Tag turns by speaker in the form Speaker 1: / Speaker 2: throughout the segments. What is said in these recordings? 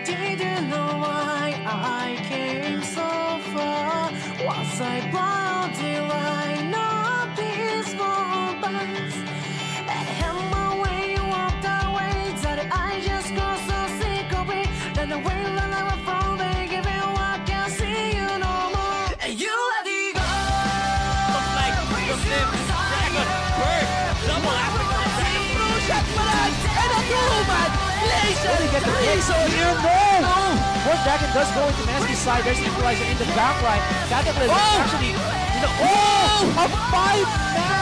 Speaker 1: didn't know why I came so far. Was I blind till I know these moments? And my way you walked away, that I just got so sick of it. Then the way that I was from, they give me what can see you no more. And you let it go.
Speaker 2: Looks like from them, Dragon, Bird, double Africa, Dragon, blue shot pa lang, and a two-man, Laser!
Speaker 3: They get the Laser here, no! More Dragon does go into Mesky's side, there's Equalizer in the backline. Catapult is actually, you know, a 5-man!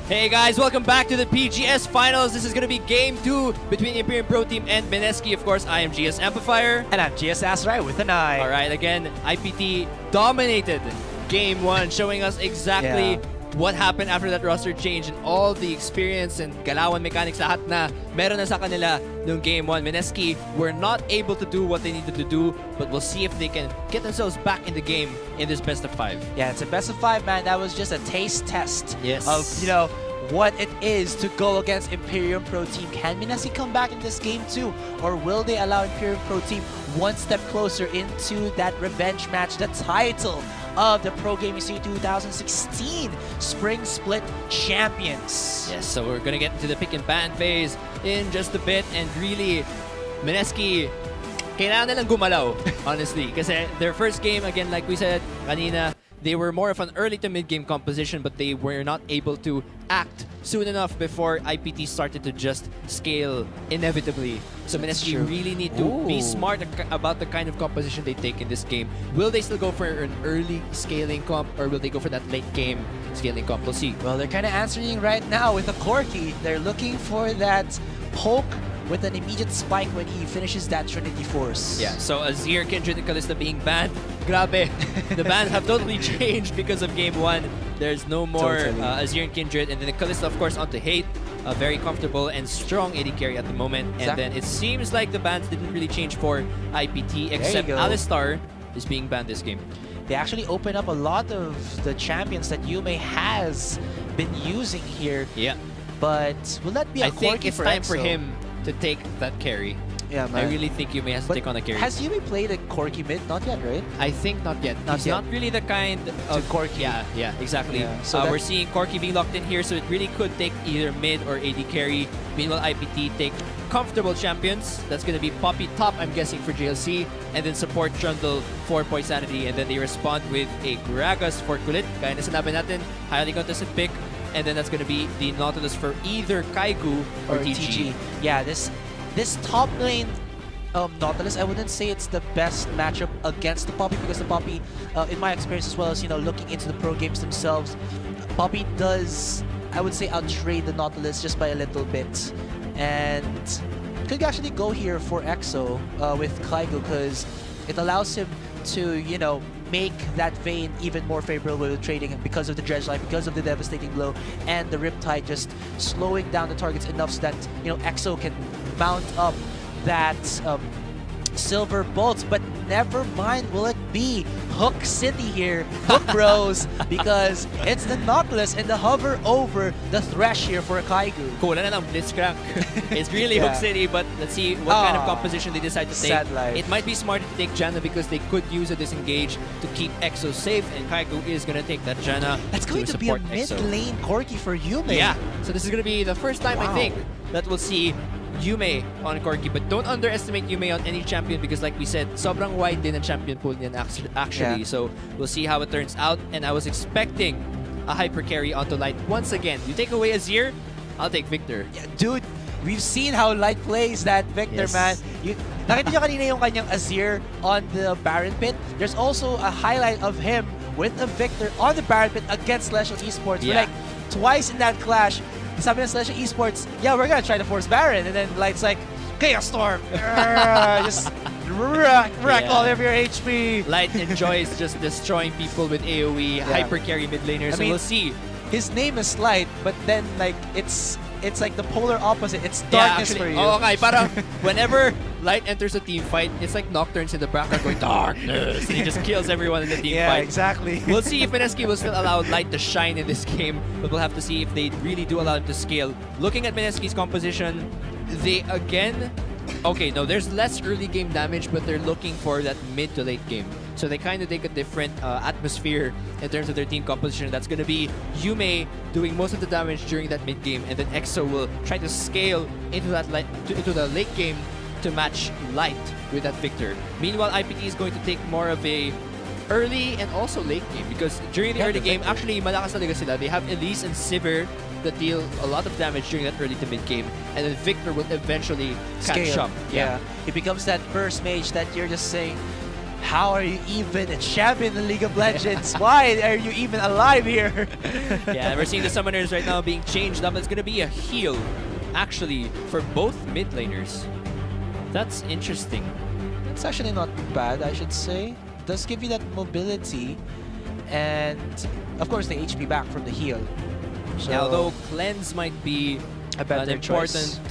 Speaker 2: Hey guys, welcome back to the PGS Finals. This is going to be Game 2 between Imperium Pro Team and MSKI. Of course, I am GS Amplifier.
Speaker 3: And I'm GS Asrai with an I.
Speaker 2: Alright, again, IPT dominated Game 1, showing us exactly what happened after that roster change and all the experience and galawan mechanics lahat na meron na sa kanila nung Game 1. MSKI were not able to do what they needed to do, but we'll see if they can get themselves back in the game in this best of 5.
Speaker 3: Yeah, it's a best of 5, man. That was just a taste test
Speaker 2: Yes.
Speaker 3: of, you know, what it is to go against Imperium Pro Team. Can MSKI come back in this game too? Or will they allow Imperium Pro Team one step closer into that revenge match, the title of the Pro Gaming Series 2016 Spring Split Champions?
Speaker 2: Yes, so we're gonna get into the pick and ban phase in just a bit, and really, MSKI, kailangan nilang gumalaw, honestly. Kasi their first game, again, like we said kanina, they were more of an early to mid-game composition, but they were not able to act soon enough before IPT started to just scale inevitably. So MSKI really need to be smart about the kind of composition they take in this game. Will they still go for an early scaling comp, or will they go for that late game scaling comp? We'll see.
Speaker 3: Well, they're kind of answering right now with a Corki. They're looking for that poke with an immediate spike when he finishes that Trinity Force.
Speaker 2: Yeah, so Azir, Kindred, and Kalista being banned. Grabe. The bans have totally changed because of Game 1. There's no more Azir and Kindred, and then the Kalista, of course, onto Hate. A very comfortable and strong AD carry at the moment. And then it seems like the bans didn't really change for IPT, except Alistar is being banned this game.
Speaker 3: They actually open up a lot of the champions that Yume has been using here.
Speaker 2: Yeah.
Speaker 3: But will that be a Corki for
Speaker 2: I think it's time for
Speaker 3: Exo?
Speaker 2: him to take that carry.
Speaker 3: Yeah, man.
Speaker 2: I really think Yume has to take on a carry.
Speaker 3: Has Yume played a Corki mid? Not yet, right?
Speaker 2: I think not yet. He's not really the kind of
Speaker 3: Corki.
Speaker 2: Yeah, exactly.
Speaker 3: Yeah. So
Speaker 2: we're seeing Corki being locked in here, so it really could take either mid or AD carry. Meanwhile, IPT take comfortable champions. That's going to be Poppy top, I'm guessing, for JLC, and then support Trundle for Poisanity, and then they respond with a Gragas for Kulit. Kaya na sinabi natin, highly contested pick. And then that's going to be the Nautilus for either Kaigu or TG.
Speaker 3: Yeah, this top lane Nautilus, I wouldn't say it's the best matchup against the Poppy, because the Poppy, in my experience as well as, you know, looking into the pro games themselves, Poppy does, I would say, outtrade the Nautilus just by a little bit. And could actually go here for Exo with Kaigu, because it allows him to, you know, make that Vayne even more favorable with trading because of the Dredge Life, because of the devastating blow, and the Riptide just slowing down the targets enough so that, you know, Exo can mount up that Silver Bolts. But never mind will it be Hook City here, Hook Bros, because it's the Nautilus and the hover over the Thresh here for Kaigu.
Speaker 2: Kulang na ng Blitzcrank. It's really Hook City, but let's see what kind of composition they decide to take. It might be smarter to take Janna because they could use a disengage to keep Exo safe, and Kaigu is going to take that Janna.
Speaker 3: That's going to be a mid-lane Corki for Yume.
Speaker 2: Yeah, so this is going to be the first time, I think, that we'll see Yume on Corki, but don't underestimate Yume on any champion, because like we said, sobrang wide din ang champion pool niyan actually. So we'll see how it turns out, and I was expecting a hyper carry onto Light once again. You take away Azir, I'll take Victor.
Speaker 3: Yeah, dude, we've seen how Light plays that Victor, man. Nakita nyo kanina yung kanyang Azir on the Baron Pit. There's also a highlight of him with a Victor on the Baron Pit against Celestial Esports. We're like twice in that clash. Sabi ng Celestial Esports, yeah, we're gonna try to force Baron, and then Light's like, Chaos Storm! Just wreck all of your HP!
Speaker 2: Light enjoys just destroying people with AoE, hyper carry mid laners, so we'll see.
Speaker 3: His name is Light, but then like it's it's like the polar opposite. It's
Speaker 2: Yeah,
Speaker 3: darkness
Speaker 2: actually,
Speaker 3: for you.
Speaker 2: oh, okay, parang whenever Light enters a team fight, it's like Nocturnes in the background going, darkness! And he just kills everyone in the team
Speaker 3: Yeah,
Speaker 2: fight.
Speaker 3: exactly.
Speaker 2: We'll see if MSKI will still allow Light to shine in this game, but we'll have to see if they really do allow him to scale. Looking at MSKI's composition, they again... Okay, no, there's less early game damage, but they're looking for that mid to late game. So they kind of take a different atmosphere in terms of their team composition. That's going to be Yume doing most of the damage during that mid game, and then EXO will try to scale into that into the late game to match Light with that Victor. Meanwhile, IPT is going to take more of a early and also late game, because during the early game, actually malakas talaga sila. They have Elise and Sivir that deal a lot of damage during that early to mid game, and then Victor will eventually catch up.
Speaker 3: Yeah. It becomes that burst mage that you're just saying, how are you even a champion in League of Legends? Why are you even alive here?
Speaker 2: Yeah, and we're seeing the summoners right now being changed up. It's going to be a heal, actually, for both mid laners. That's interesting.
Speaker 3: It's actually not bad, I should say. Does give you that mobility, and of course the HP back from the heal. So,
Speaker 2: yeah, although cleanse might be
Speaker 3: a better
Speaker 2: important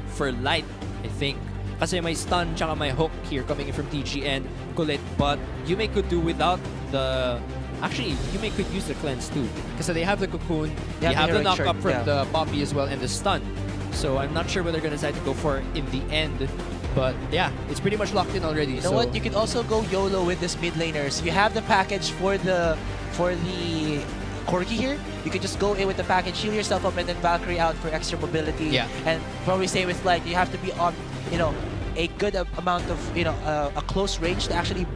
Speaker 2: for Light, I think. Kasi may stun tsaka may hook here coming in from TG and Kulit, but Yume could do without the... Actually, Yume could use the cleanse too. Kasi they have the cocoon, they have the knock-up from the Poppy as well, and the stun. So I'm not sure what they're going to decide to go for in the end. But yeah, it's pretty much locked in already.
Speaker 3: You know what? You can also go YOLO with this mid laners. You have the package for the Corki here. You can just go in with the package, heal yourself up, and then Valkyrie out for extra mobility.
Speaker 2: Yeah.
Speaker 3: And probably same with Light. You have to be on, you know, a good amount of, you know, a close range to actually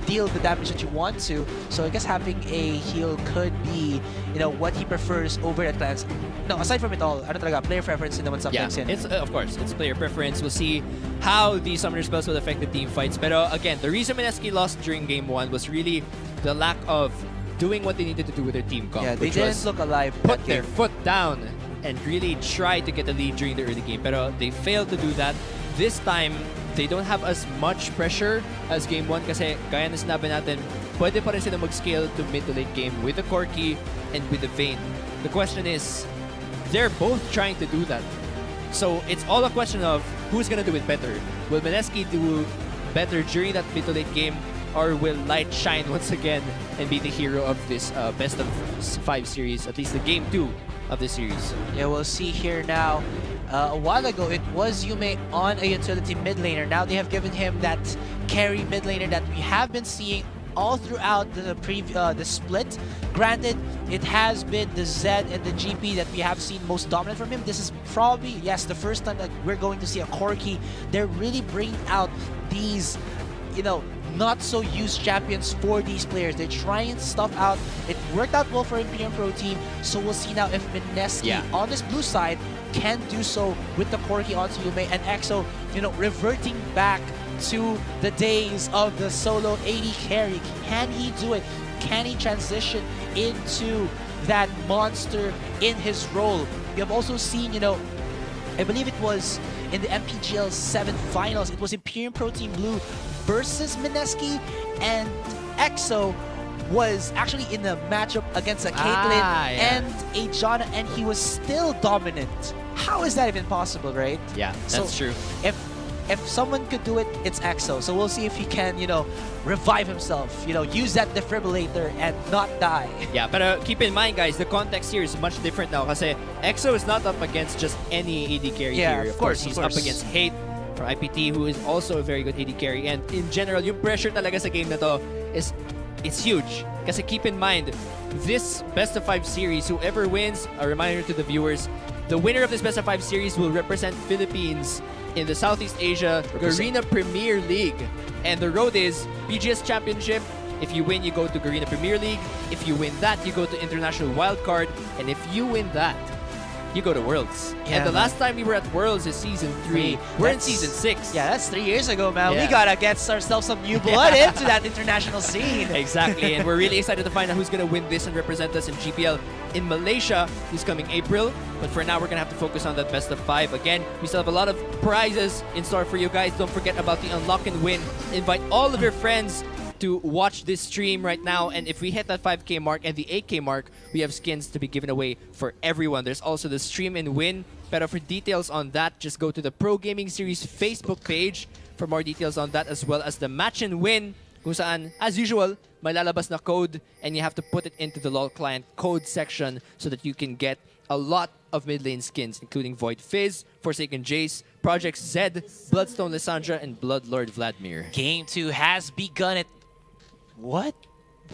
Speaker 3: deal the damage that you want to. So I guess having a heal could be, you know, what he prefers over that class. No, aside from it all, ano talaga, player preference in naman sometimes.
Speaker 2: Yeah, it's of course, it's player preference. We'll see how the summoner spells will affect the team fights. But again, the reason MSKI lost during game 1 was really the lack of doing what they needed to do with their team comp.
Speaker 3: Yeah, they didn't look alive.
Speaker 2: Put their foot down and really try to get the lead during the early game. But they failed to do that. This time, they don't have as much pressure as game 1 kasi gaya na sinabi natin, pwede pa rin sila mag-scale to mid to late game with the Corki and with the Vayne. The question is, they're both trying to do that. So it's all a question of who's going to do it better. Will MSKI do better during that mid to late game, or will Light shine once again and be the hero of this best of 5 series, at least the game 2 of the series?
Speaker 3: Yeah, we'll see here now. A while ago, it was Yume on a utility mid laner. Now they have given him that carry mid laner that we have been seeing all throughout the split. Granted, it has been the Zed and the GP that we have seen most dominant from him. This is probably, yes, the first time that we're going to see a Corki. They're really bringing out these, you know, not so used champions for these players. They're trying stuff out. It worked out well for Imperium Pro team, so we'll see now if MSKI on this blue side can do so with the Corki onto Yume, and EXO, you know, reverting back to the days of the solo AD carry. Can he do it? Can he transition into that monster in his role? We have also seen, you know, I believe it was in the MPGL 7 finals, it was Imperium Pro Team Blue versus MSKI, and EXO was actually in the matchup against a Caitlyn and a Janna, and he was still dominant. How is that even possible, right?
Speaker 2: Yeah, that's true.
Speaker 3: If someone could do it, it's EXO. So we'll see if he can, you know, revive himself, you know, use that defibrillator and not die.
Speaker 2: Yeah, but keep in mind, guys, the context here is much different now kasi EXO is not up against just any AD carry here.
Speaker 3: Of course,
Speaker 2: he's up against Hate from IPT, who is also a very good AD carry. And in general, yung pressure talaga sa game na to is it's huge. Kasi keep in mind, this best of 5 series, whoever wins, a reminder to the viewers, the winner of this best of 5 series will represent Philippines in the Southeast Asia Garena Premier League. And the road is PGS Championship. If you win, you go to Garena Premier League. If you win that, you go to International Wildcard. And if you win that, you go to Worlds.
Speaker 3: Yeah,
Speaker 2: and the last time we were at Worlds is Season 3. We're in Season 6.
Speaker 3: Yeah, that's 3 years ago, man.
Speaker 2: Yeah.
Speaker 3: We gotta get ourselves some new blood into that international scene.
Speaker 2: Exactly, and we're really excited to find out who's gonna win this and represent us in GPL in Malaysia this coming April. But for now, we're gonna have to focus on that best of 5. Again, we still have a lot of prizes in store for you guys. Don't forget about the Unlock and Win. Invite all of your friends to watch this stream right now. And if we hit that 5K mark and the 8K mark, we have skins to be given away for everyone. There's also the stream and win. Pero for details on that, just go to the Pro Gaming Series Facebook page for more details on that, as well as the match and win, kung saan, as usual, may lalabas na code and you have to put it into the LoL client code section so that you can get a lot of mid lane skins, including Void Fizz, Forsaken Jace, Project Z, Bloodstone Lissandra, and Bloodlord Vladimir.
Speaker 3: Game 2 has begun. What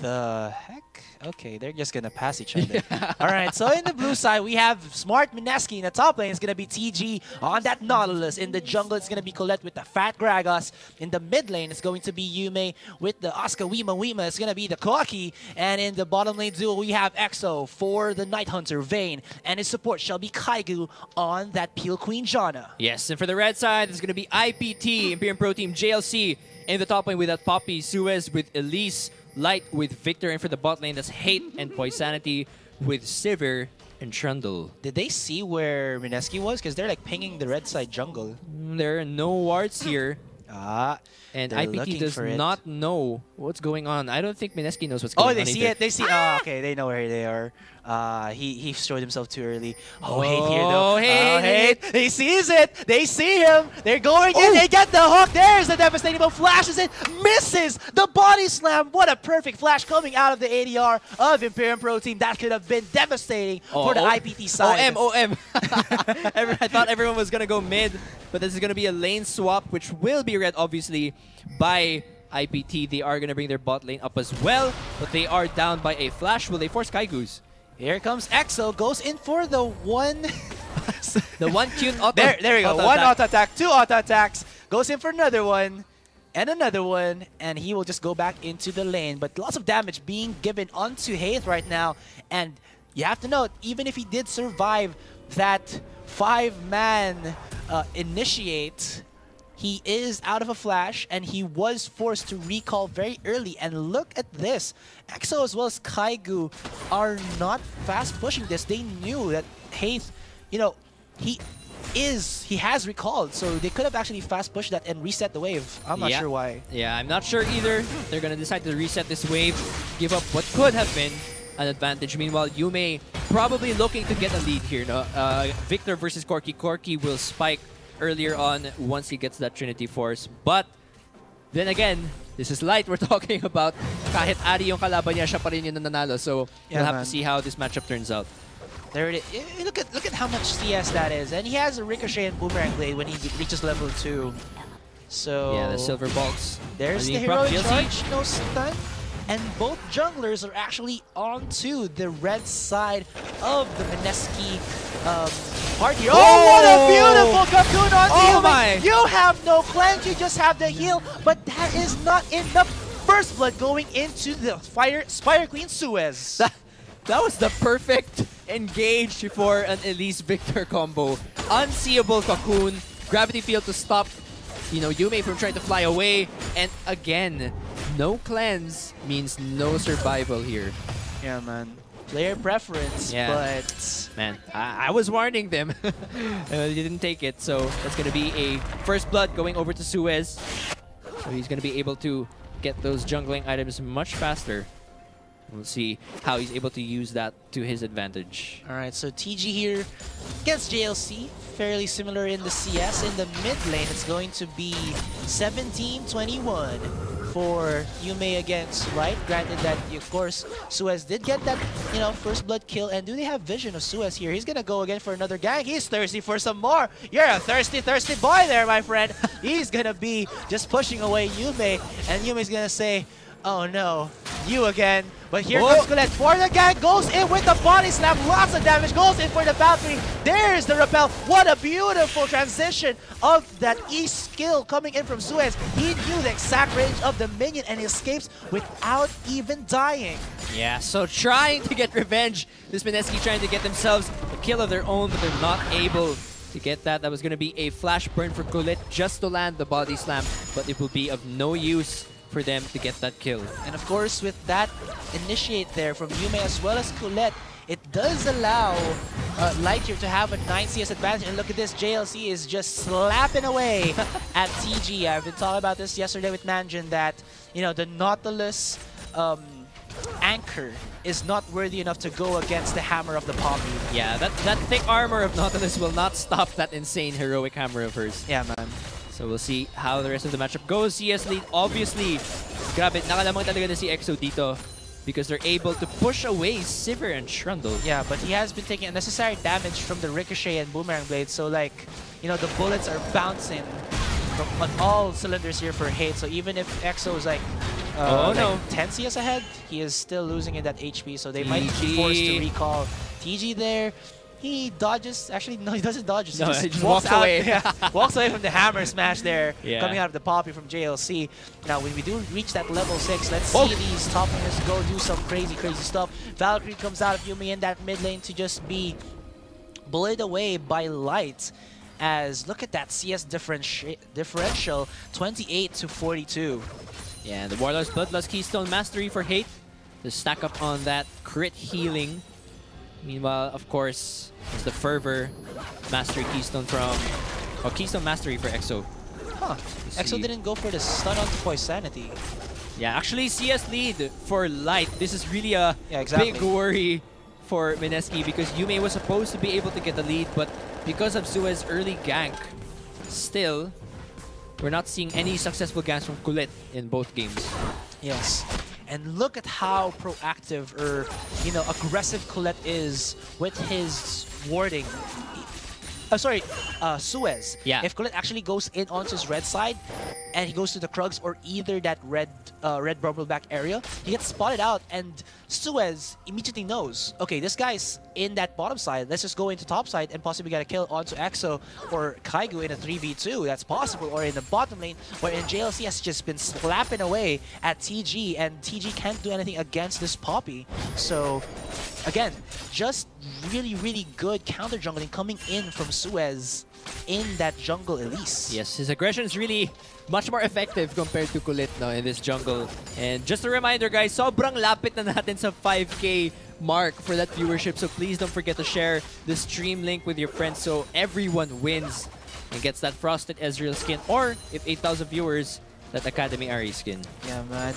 Speaker 3: the heck? Okay, they're just gonna pass each other. All right, so in the blue side, we have Smart MSKI. In the top lane, it's gonna be TG on that Nautilus. In the jungle, it's gonna be Colette with the Fat Gragas. In the mid lane, it's going to be Yume with the Asuka Wima. It's gonna be the Koki. And in the bottom lane duo, we have EXO for the Night Hunter Vayne. And his support shall be Kaigu on that Peel Queen Janna.
Speaker 2: Yes, and for the red side, it's gonna be IPT, Imperium Pro Team, JLC. In the top lane with that Poppy, Suez with Elise, Light with Victor, and for the bot lane, that's Hate and Poisanity with Sivir and Trundle.
Speaker 3: Did they see where MSKI was? Because they're like pinging the red side jungle.
Speaker 2: There are no wards here. And
Speaker 3: they're
Speaker 2: IPT does not know what's going on. I don't think MSKI knows what's going on.
Speaker 3: Oh, they see
Speaker 2: either.
Speaker 3: it. They see. Oh, okay. They know where they are. He showed himself too early. Oh, Hate here though.
Speaker 2: Hate.
Speaker 3: He sees it. They see him. They're going in. They get the hook. There's the devastating ball. Flashes it. Misses the body slam. What a perfect flash coming out of the ADR of Imperium Pro Team. That could have been devastating for the IPT side.
Speaker 2: OM. I thought everyone was going to go mid, but this is going to be a lane swap, which will be read, obviously, by IPT. They are going to bring their bot lane up as well, but they are down by a flash. Will they force Kaigu's?
Speaker 3: Here comes EXO, goes in for the one...
Speaker 2: the one cute auto.
Speaker 3: There we go. One auto attack, two auto attacks. Goes in for another one, and he will just go back into the lane. But lots of damage being given onto Haith right now. And you have to note, even if he did survive that 5-man initiate, he is out of a flash, and he was forced to recall very early. And look at this. EXO as well as Kaigu are not fast pushing this. They knew that Haith, you know, he has recalled, so they could have actually fast pushed that and reset the wave. I'm not sure why.
Speaker 2: Yeah, I'm not sure either. They're going to decide to reset this wave, give up what could have been an advantage. Meanwhile, Yume probably looking to get a lead here. No? Victor versus Corki. Corki will spike earlier on once he gets that Trinity Force. But then again, this is Light we're talking about. Kahit Ari yung kalaban niya, siya pa rin yung nanalo. So we'll have to see how this matchup turns out.
Speaker 3: There it is. Look at how much CS that is. And he has a Ricochet and Boomerang Blade when he reaches level 2. So
Speaker 2: yeah, the Silver Bolts.
Speaker 3: There's the heroic charge, no stun. And both junglers are actually onto the red side of the MSKI party. Oh, what a beautiful cocoon on you!
Speaker 2: My.
Speaker 3: You have no cleanse, you just have the heal, but that is not enough. First blood going into the Spire Queen Suez.
Speaker 2: That was the perfect engage for an Elise Victor combo. Unseeable cocoon, gravity field to stop, you know, Yume from trying to fly away, and again, no cleanse means no survival here.
Speaker 3: Yeah, man. Player preference, but...
Speaker 2: Man, I was warning them. They didn't take it, so that's going to be a first blood going over to Suez. So he's going to be able to get those jungling items much faster. We'll see how he's able to use that to his advantage.
Speaker 3: All right, so TG here against JLC, fairly similar in the CS. In the mid lane, it's going to be 17-21 for Yume against Light. Granted that, of course, Suez did get that, you know, first blood kill. And do they have vision of Suez here? He's gonna go again for another gank. He's thirsty for some more. You're a thirsty boy there, my friend. He's gonna be just pushing away Yume, and Yume's gonna say, oh no, you again. But here comes Colette for the gank, goes in with the body slam, lots of damage, goes in for the Valkyrie. There's the repel. What a beautiful transition of that E skill coming in from Suez. He knew the exact range of the minion and escapes without even dying.
Speaker 2: Yeah, so trying to get revenge. This MSKI trying to get themselves a kill of their own, but they're not able to get that. That was going to be a flash burn for Colette just to land the body slam, but it will be of no use for them to get that kill.
Speaker 3: And of course, with that initiate there from Yume as well as Colette, it does allow Lightyear to have a 9 CS advantage. And look at this, JLC is just slapping away at TG. I've been talking about this yesterday with Manjin that, you know, the Nautilus anchor is not worthy enough to go against the hammer of the Poppy.
Speaker 2: Yeah, that thick armor of Nautilus will not stop that insane heroic hammer of hers.
Speaker 3: Yeah, man.
Speaker 2: So we'll see how the rest of the matchup goes. CS lead, obviously, grabe, nakalamang talaga na si EXO dito because they're able to push away Sivir and Trundle.
Speaker 3: Yeah, but he has been taking unnecessary damage from the Ricochet and Boomerang Blades, so like, you know, the bullets are bouncing on all cylinders here for Hate. So even if EXO is like, like 10 CS ahead, he is still losing in that HP, so they might be forced to recall TG there. He dodges, actually no, he doesn't dodge, he just walks away. Yeah, walks away from the hammer smash there, coming out of the Poppy from JLC. Now when we do reach that level 6, let's see these top laners go do some crazy stuff. Valkyrie comes out of Yuumi in that mid lane to just be bullied away by Light. As look at that CS differential, 28 to 42.
Speaker 2: Yeah, the Warlord's Bloodlust Keystone Mastery for Hate to stack up on that crit healing. Meanwhile, of course, it's the Fervor Mastery Keystone from... Oh, Keystone Mastery for EXO.
Speaker 3: Huh. EXO didn't go for the stun onto Poisanity.
Speaker 2: Yeah, actually, CS lead for Light. This is really a big worry for MSKI because Yume was supposed to be able to get the lead, but because of Suez's early gank, still, we're not seeing any successful ganks from Kulit in both games.
Speaker 3: Yes. And look at how proactive or, you know, aggressive Colette is with his warding. Suez.
Speaker 2: Yeah.
Speaker 3: If Colette actually goes in onto his red side and he goes to the Krugs or either that red Bumbleback area, he gets spotted out and Suez immediately knows, okay, this guy's in that bottom side, let's just go into top side and possibly get a kill onto EXO or Kaigu in a 3v2, that's possible, or in the bottom lane, where in JLC has just been slapping away at TG and TG can't do anything against this Poppy. So again, just really good counter jungling coming in from Suez in that jungle Elise.
Speaker 2: Yes, his aggression is really much more effective compared to Kulit now in this jungle. And just a reminder guys, sobrang lapit na natin sa 5K mark for that viewership. So please don't forget to share the stream link with your friends so everyone wins and gets that Frosted Ezreal skin, or if 8,000 viewers, that Academy Ari skin.
Speaker 3: Yeah man.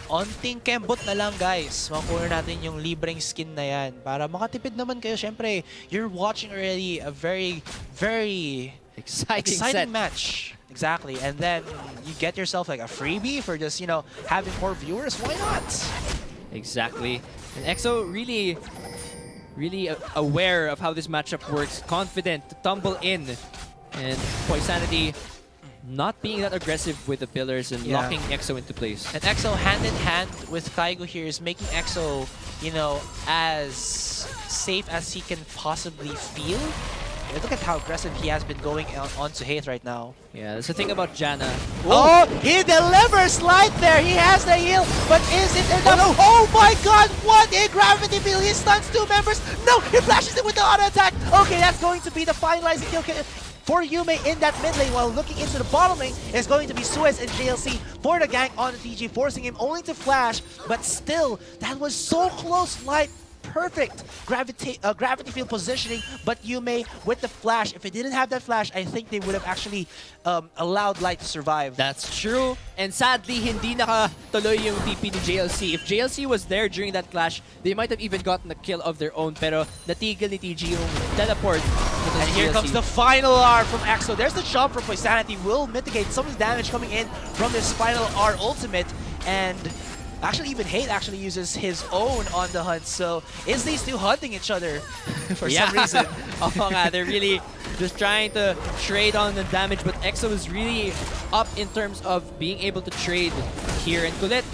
Speaker 3: Onting kembot na lang guys, makuha natin yung libreng skin na yan para makatipid naman kayo. Syempre, you're watching already a very exciting match. Exactly, and then you get yourself like a freebie for just, you know, having more viewers. Why not?
Speaker 2: Exactly. And EXO really aware of how this matchup works, confident to tumble in, and Poisanity not being that aggressive with the pillars and locking EXO into place.
Speaker 3: And EXO hand in hand with Kaigo here is making EXO, you know, as safe as he can possibly feel. Look at how aggressive he has been going onto Hate right now.
Speaker 2: Yeah, that's the thing about Janna.
Speaker 3: Oh, he delivers Light there. He has the heal, but is it enough? Oh my god, what a gravity field. He stuns two members. No, he flashes it with the auto attack. Okay, that's going to be the finalizing kill for Yume in that mid lane, while looking into the bottom lane is going to be Suez and JLC for the gank on the TG, forcing him only to flash, but still, that was so close. Light, perfect gravity field positioning, but Yume with the flash. If it didn't have that flash, I think they would have actually allowed Light to survive.
Speaker 2: That's true, and sadly, hindi nakatuloy yung TP ni JLC. If JLC was there during that clash, they might have even gotten a kill of their own, pero natigil ni TG yung teleport.
Speaker 3: And here comes the final R from EXO. There's the jump from Poisanity, will mitigate some of the damage coming in from this final R ultimate, and actually even Hate actually uses his own on the hunt. So is these two hunting each other for some reason?
Speaker 2: They're really just trying to trade on the damage, but EXO is really up in terms of being able to trade here. And Colette,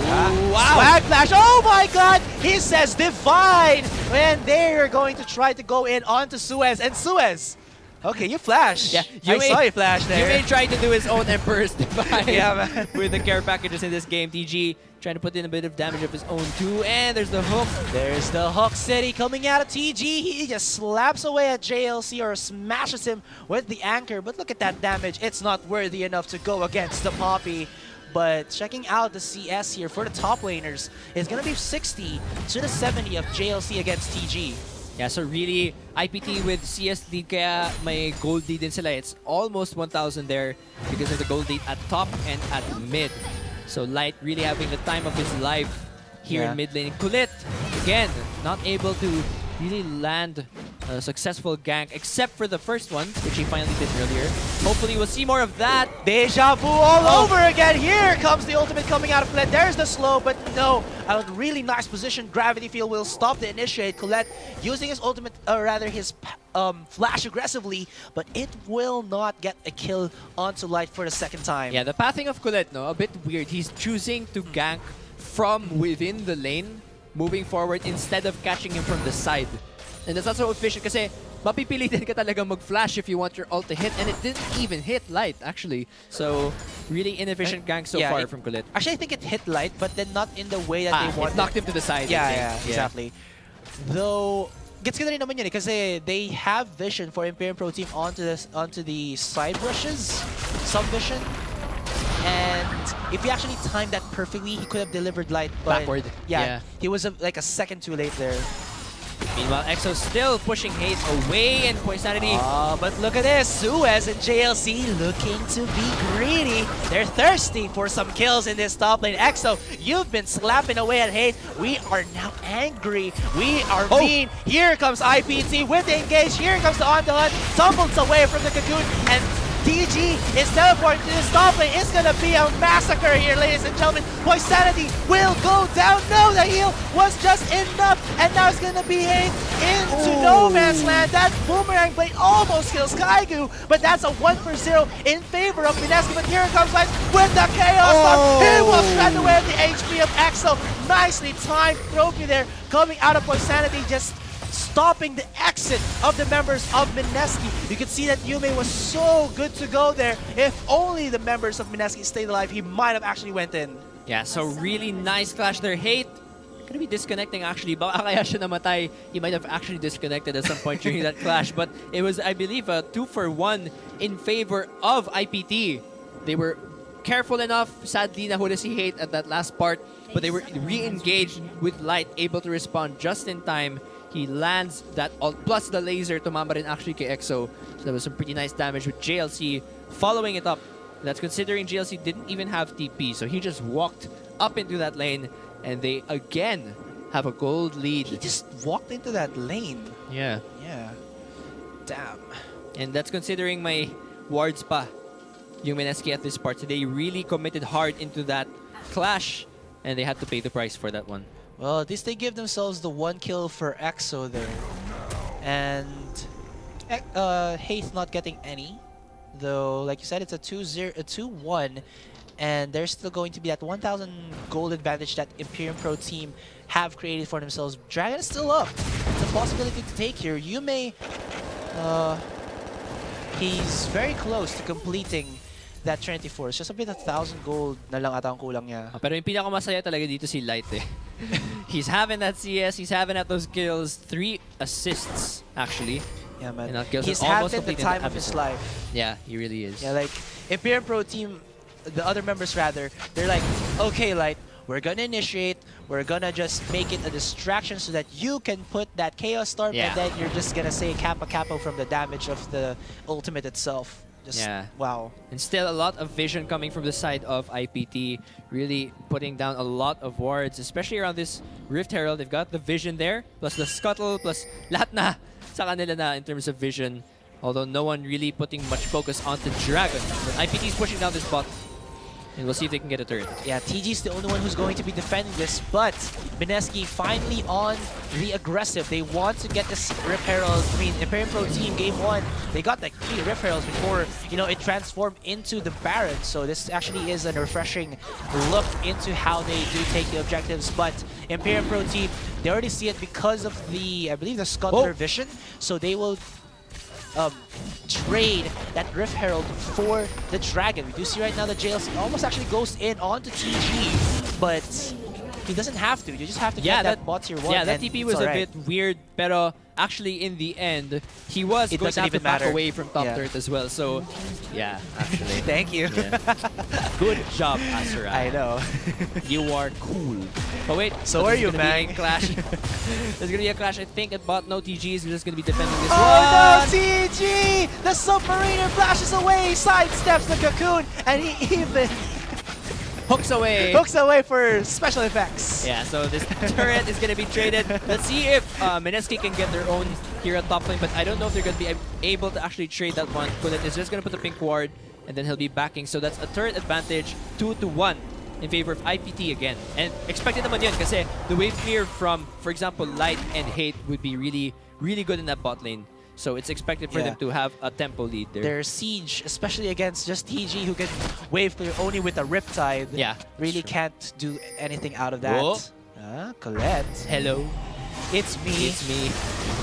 Speaker 3: wow! Swag flash! Oh my god! He says divine! And they're going to try to go in onto Suez. And Suez! Okay, you flashed. Yeah, I saw you flash there.
Speaker 2: You may try to do his own Emperor's Divine with the care packages in this game. TG trying to put in a bit of damage of his own too. And there's the hook.
Speaker 3: There's the hook city coming out of TG. He just slaps away at JLC or smashes him with the anchor. But look at that damage. It's not worthy enough to go against the Poppy. But checking out the CS here for the top laners is going to be 60 to the 70 of JLC against TG.
Speaker 2: Yeah, so really, IPT with CS lead, kaya may gold lead din sila. It's almost 1,000 there because of the gold lead at top and at mid. So Light really having the time of his life here in mid lane. Kulit, again, not able to really land a successful gank, except for the first one, which he finally did earlier. Hopefully we'll see more of that.
Speaker 3: Deja vu all over again. Here comes the ultimate coming out of Colette. There's the slow, but no. A really nice position. Gravity Field will stop the initiate. Colette using his ultimate, or rather his flash aggressively, but it will not get a kill onto Light for the second time.
Speaker 2: Yeah, the pathing of Colette, no, a bit weird. He's choosing to gank from within the lane, moving forward instead of catching him from the side. And that's not so efficient kasi mapipilitin ka talaga mag-flash if you want your ult to hit, and it didn't even hit Light, actually. So, really inefficient gank so far from Colette.
Speaker 3: Actually, I think it hit Light, but then not in the way that they wanted.
Speaker 2: It knocked him to the side.
Speaker 3: Yeah, exactly. Though, gets ko na rin naman yun kasi they have vision for Imperium Pro Team onto the side rushes, some vision. And if he actually timed that perfectly, he could have delivered Light. But
Speaker 2: backward.
Speaker 3: Yeah, he was like a second too late there.
Speaker 2: Meanwhile, EXO still pushing Hate away, and Poisanity.
Speaker 3: But look at this. Suez and JLC looking to be greedy. They're thirsty for some kills in this top lane. EXO, you've been slapping away at Hate. We are now angry. We are mean. Here comes IPT with the engage. Here comes the on the hunt. Tumbles away from the cocoon, and TG is teleporting to this top lane. It's gonna be a massacre here, ladies and gentlemen. Poisanity will go down. No, the heal was just enough, and now it's gonna be Hate into no man's land. That boomerang blade almost kills Kaigu, but that's a 1-for-0 in favor of MSKI. But here comes Light with the Chaos Storm. He will shred away the HP of EXO. Nicely timed trophy there coming out of Poisanity, just stopping the exit of the members of MSKI. You can see that Yume was so good to go there. If only the members of MSKI stayed alive, he might have actually went in.
Speaker 2: Yeah, so really nice clash there. Hate gonna be disconnecting actually. Baka kaya siya namatay. He might have actually disconnected at some point during that clash. But it was, I believe, a 2-for-1 in favor of IPT. They were careful enough, sadly, nahuli si Hate at that last part. But they were re-engaged with Light, able to respond just in time. He lands that ult plus the laser, tumama rin actually kay EXO. So that was some pretty nice damage with JLC following it up. That's considering JLC didn't even have TP, so he just walked up into that lane, and they again have a gold lead.
Speaker 3: He just walked into that lane.
Speaker 2: Yeah.
Speaker 3: Yeah. Damn.
Speaker 2: And that's considering my wards pa yung MSKI at this part. So they really committed hard into that clash, and they had to pay the price for that one.
Speaker 3: Well, at least they give themselves the 1 kill for EXO there. And Hate's not getting any. Though, like you said, it's a 2-1. And there's still going to be that 1,000 gold advantage that Imperium Pro Team have created for themselves. Dragon is still up. It's a possibility to take here. Yume, he's very close to completing that Trinity Force. Just a bit of 1,000 gold na lang ata ang kulang niya.
Speaker 2: Pero yung pinakamasaya talaga dito si Light eh. He's having that CS, he's having at those kills, 3 assists actually.
Speaker 3: Yeah, man.
Speaker 2: He's
Speaker 3: having the time of his life.
Speaker 2: Yeah, he really is.
Speaker 3: Yeah, like Imperium Pro Team, the other members rather, they're like, okay, Light, we're gonna initiate, we're gonna just make it a distraction so that you can put that Chaos Storm, and then you're just gonna say Kappa Kappa from the damage of the ultimate itself. Just, wow.
Speaker 2: And still a lot of vision coming from the side of IPT, really putting down a lot of wards, especially around this Rift Herald. They've got the vision there, plus the scuttle, plus lahat na sa kanila na in terms of vision. Although no one really putting much focus onto Dragon. But IPT is pushing down this bot. And we'll see if they can get a turret.
Speaker 3: Yeah, TG's the only one who's going to be defending this, but MSKI finally on the aggressive. They want to get this Rift Herald. I mean, Imperium Pro Team Game 1, they got like 3 Rift Heralds before, you know, it transformed into the Baron. So this actually is a refreshing look into how they do take the objectives. But Imperium Pro Team, they already see it because of the, I believe, the Scuttler vision. So they will trade that Rift Herald for the Dragon. We do see right now that JLC almost actually goes in onto TG, but He doesn't have to. You just have to
Speaker 2: Yeah,
Speaker 3: get that bot tier 1.
Speaker 2: Yeah, that TP was a bit weird, pero actually in the end, he was going to have to back away from top third as well. So, yeah, actually.
Speaker 3: Thank you.
Speaker 2: Yeah. Good job, Asura.
Speaker 3: I know.
Speaker 2: You are cool. But wait,
Speaker 3: so are you, man?
Speaker 2: Clash. There's going to be a clash, I think, at bot. No, TG is just going to be defending this one.
Speaker 3: Oh no, TG! The Submariner flashes away, sidesteps the cocoon, and he even
Speaker 2: hooks away.
Speaker 3: Hooks away for special effects.
Speaker 2: Yeah, so this turret is going to be traded. Let's see if MSKI can get their own here at top lane, but I don't know if they're going to be able to actually trade that one. Kulit is just going to put the pink ward, and then he'll be backing. So that's a turret advantage, 2-1 in favor of IPT again. And expected naman yun kasi the wave clear from, for example, Light and Hate would be really, really good in that bot lane. So it's expected for them to have a tempo lead there.
Speaker 3: Their siege, especially against just TG, who can wave clear only with a Riptide, really can't do anything out of that. Colette.
Speaker 2: Hello.
Speaker 3: It's me.
Speaker 2: It's me.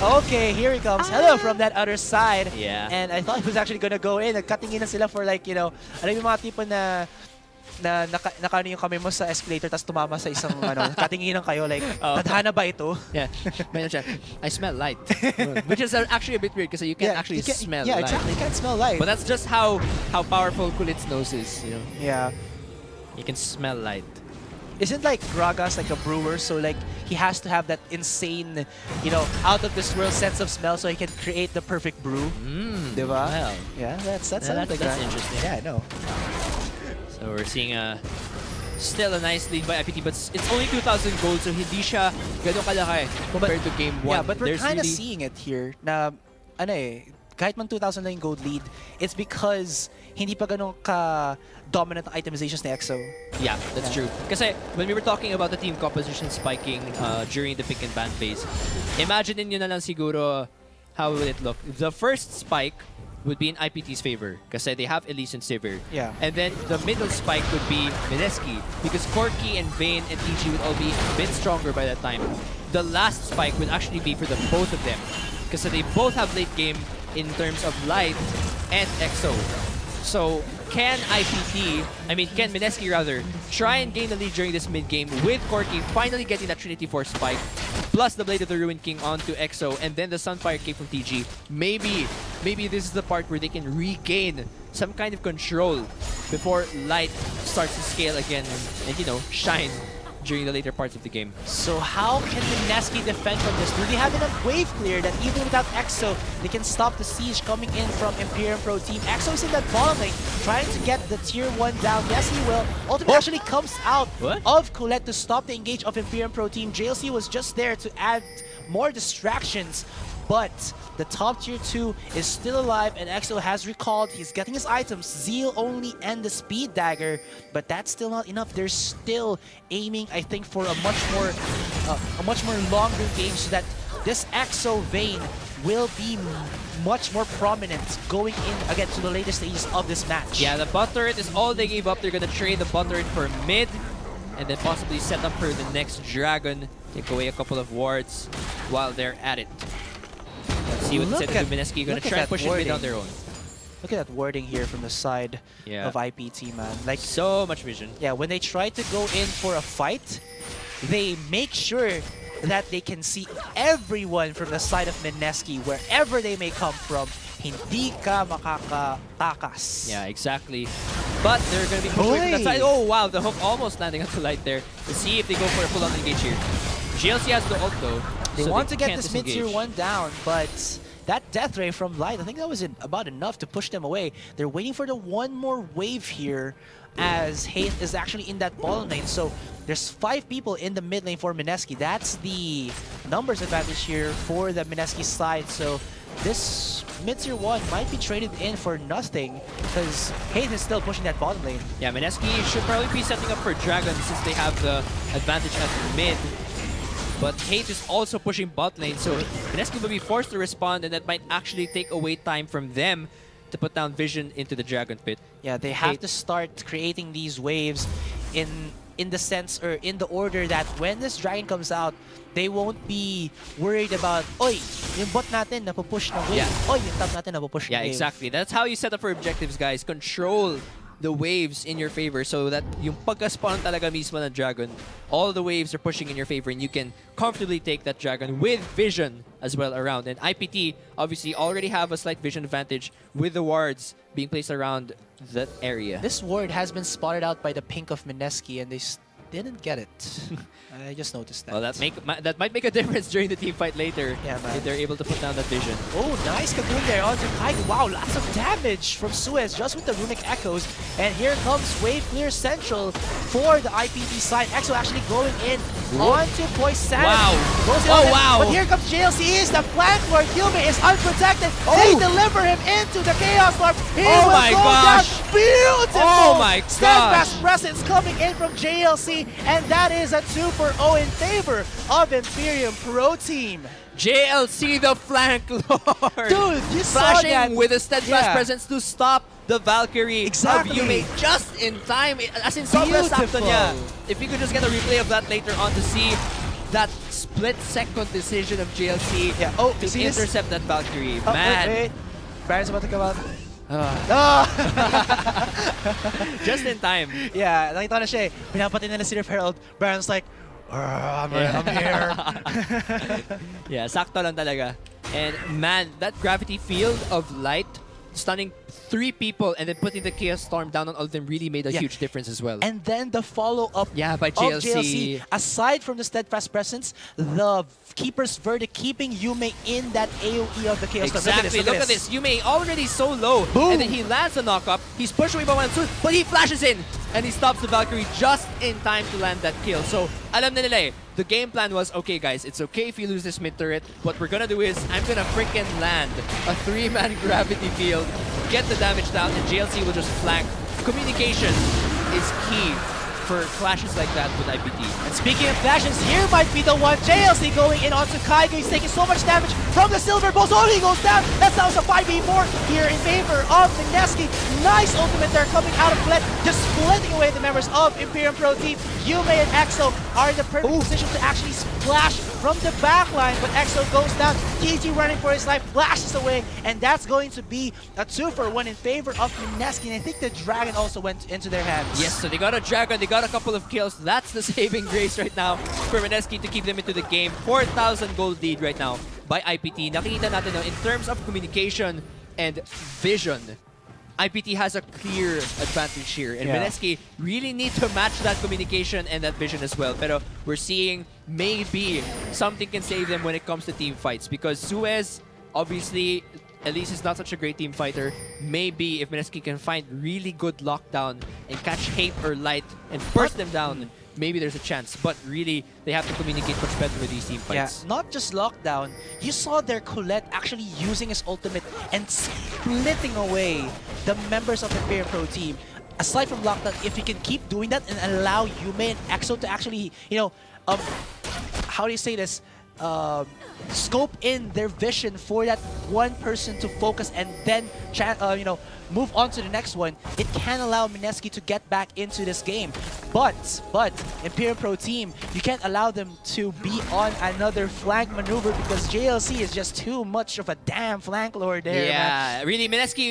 Speaker 3: Okay, here he comes. Hello from that other side.
Speaker 2: Yeah.
Speaker 3: And I thought he was actually gonna go in. Cutting in na sila for like, you know, alam yung mga tipo na nakano yung kamay mo sa escalator tapos tumama sa isang katinginan kayo like tadhana ba ito?
Speaker 2: Yeah. I smell light. Which is actually a bit weird because you can't actually smell light.
Speaker 3: Yeah, exactly. You can't smell light.
Speaker 2: But that's just how powerful Kulit's nose is, you know.
Speaker 3: Yeah.
Speaker 2: You can smell light.
Speaker 3: Isn't like Gragas like a brewer, so like he has to have that insane, you know, out of this world sense of smell so he can create the perfect brew. Diba?
Speaker 2: Well,
Speaker 3: yeah, that's
Speaker 2: interesting.
Speaker 3: Yeah, I know.
Speaker 2: So we're seeing still a nice lead by IPT, but it's only 2,000 gold, so hindi siya ganun kalaki compared to game 1.
Speaker 3: Yeah, but we're kind of seeing it here na, kahit man 2,000 lang gold lead, it's because hindi pa ganun ka-dominant itemizations ni EXO.
Speaker 2: Yeah, that's true. Kasi when we were talking about the team composition spiking during the pick and ban phase, imagine nyo na lang siguro how will it look. The first spike would be in IPT's favor because they have Elise and Sivir.
Speaker 3: Yeah.
Speaker 2: And then the middle spike would be MSKI because Corki and Vayne and TG would all be a bit stronger by that time. The last spike would actually be for the both of them because they both have late game in terms of Light and EXO. So can MSKI rather try and gain the lead during this mid game with Corki finally getting that Trinity Force spike plus the Blade of the Ruined King onto EXO and then the Sunfire Cape from TG. Maybe this is the part where they can regain some kind of control before Light starts to scale again and you know, shine during the later parts of the game.
Speaker 3: So how can MSKI defend from this? Do they have enough wave clear that even without EXO, they can stop the siege coming in from Imperium Pro Team? EXO is in that bottom lane, trying to get the tier 1 down. Yes, he will. Ultimate actually comes out of Colette to stop the engage of Imperium Pro Team. JLC was just there to add more distractions. But the top tier 2 is still alive and EXO has recalled. He's getting his items, Zeal only and the Speed Dagger, but that's still not enough. They're still aiming, I think, for a much more longer game so that this EXO Vayne will be much more prominent going in again to the later stages of this match.
Speaker 2: Yeah, the bot turret is all they gave up. They're gonna trade the bot turret for mid and then possibly set up for the next dragon. Take away a couple of wards while they're at it. Let's see what the set of MSKI gonna try and push it mid on their own.
Speaker 3: Look at that wording here from the side of IPT, man. Like
Speaker 2: so much vision.
Speaker 3: Yeah, when they try to go in for a fight, they make sure that they can see everyone from the side of MSKI, wherever they may come from. Hindi ka makakatakas.
Speaker 2: Yeah, exactly. But they're gonna be pushed away from that side. Oh wow, the hook almost landing on the Light there. Let's see if they go for a full-on engage here. GLC has the ult though.
Speaker 3: They want to get this mid-tier 1 down, but that death ray from Light, I think that was about enough to push them away. They're waiting for the one more wave here as Hate is actually in that bottom lane. So there's 5 people in the mid lane for MSKI. That's the numbers advantage here for the MSKI side. So this mid-tier 1 might be traded in for nothing because Hate is still pushing that bottom lane.
Speaker 2: Yeah, MSKI should probably be setting up for Dragon since they have the advantage at mid. But Hate is also pushing bot lane, so MSKI will be forced to respond, and that might actually take away time from them to put down vision into the Dragon Pit.
Speaker 3: Yeah, they have to start creating these waves in the sense or in the order that when this Dragon comes out, they won't be worried about, oy, yung bot natin napupush na wave. Oy, yung top natin napupush na wave.
Speaker 2: Yeah, exactly. That's how you set up for objectives, guys. Control the waves in your favor so that yung pagka-spawn talaga mismo ng dragon, all the waves are pushing in your favor and you can comfortably take that dragon with vision as well around. And IPT obviously already have a slight vision advantage with the wards being placed around that area.
Speaker 3: This ward has been spotted out by the pink of MSKI and they didn't get it. I just noticed that.
Speaker 2: Well, that might make a difference during the team fight later.
Speaker 3: Yeah, man.
Speaker 2: If they're able to put down that vision.
Speaker 3: Oh, nice cocoon there onto Kaigo. Wow, lots of damage from Suez just with the runic echoes. And here comes Wave Clear Central for the IPT side. EXO actually going in onto Poison.
Speaker 2: Wow.
Speaker 3: Oh,
Speaker 2: wow.
Speaker 3: But here comes JLC is the flank where Yume is unprotected. They deliver him into the Chaos Orb. He will go down. Beautiful.
Speaker 2: Oh my gosh.
Speaker 3: Steadfast presence coming in from JLC. And that is a 2-0 in favor of Imperium Pro Team.
Speaker 2: JLC, the flank lord!
Speaker 3: Dude, you saw
Speaker 2: Flashing
Speaker 3: that.
Speaker 2: with a steadfast presence to stop the Valkyrie of Yume just in time. As in, sobrang sakto niya. If you could just get a replay of that later on to see that split-second decision of JLC to intercept that Valkyrie. Man.
Speaker 3: Wait. Baron's about to come out.
Speaker 2: Just in time.
Speaker 3: Yeah, nakita na siya eh. Pinapatay nila si Herald. Baron's like, I'm here.
Speaker 2: Yeah, sakto lang talaga. And man, that gravity field of light stunning 3 people and then putting the Chaos Storm down on all of them really made a huge difference as well.
Speaker 3: And then the follow-up
Speaker 2: by
Speaker 3: of JLC. Aside from the steadfast presence, the Keeper's Verdict keeping Yume in that AoE of the Chaos Storm.
Speaker 2: Exactly, look at this. Yume already so low.
Speaker 3: Boom.
Speaker 2: And then he lands a knock-up. He's pushed away by 1-2, but he flashes in. And he stops the Valkyrie just in time to land that kill. So, alam na nila eh, the game plan was, okay guys, it's okay if you lose this mid turret. What we're gonna do is, I'm gonna freaking land a 3-man gravity field, get the damage down, and JLC will just flank. Communication is key for clashes like that with IPT.
Speaker 3: And speaking of clashes, here might be the one. JLC going in onto Kaigo. He's taking so much damage from the Silver Bulls. Oh, he goes down. That's now a 5v4 here in favor of MSKI. Nice ultimate there coming out of Fled, just splitting away the members of Imperium Pro Team. Yume and EXO are in the perfect position to actually splash from the backline, but EXO goes down. TG running for his life, flashes away, and that's going to be a 2-for-1 in favor of MSKI. And I think the Dragon also went into their hands.
Speaker 2: Yes, so they got a Dragon, they got a couple of kills. That's the saving grace right now for MSKI to keep them into the game. 4,000 gold lead right now by IPT. Nakikita natin in terms of communication and vision, IPT has a clear advantage here. And MSKI really need to match that communication and that vision as well. Pero we're seeing maybe something can save them when it comes to team fights. Because Suez, obviously, at least is not such a great team fighter. Maybe if MSKI can find really good lockdown and catch Hate or Light and burst them down, maybe there's a chance. But really, they have to communicate much better with these team fights.
Speaker 3: Yeah, not just lockdown. You saw their Colette actually using his ultimate and splitting away the members of the Imperium Pro Team. Aside from lockdown, if you can keep doing that and allow Yume and EXO to actually, you know, how do you say this? Scope in their vision for that one person to focus and then you know, move on to the next one, it can allow MSKI to get back into this game. But Imperium Pro Team, you can't allow them to be on another flank maneuver because JLC is just too much of a damn flank lord there.
Speaker 2: Yeah, man. Really,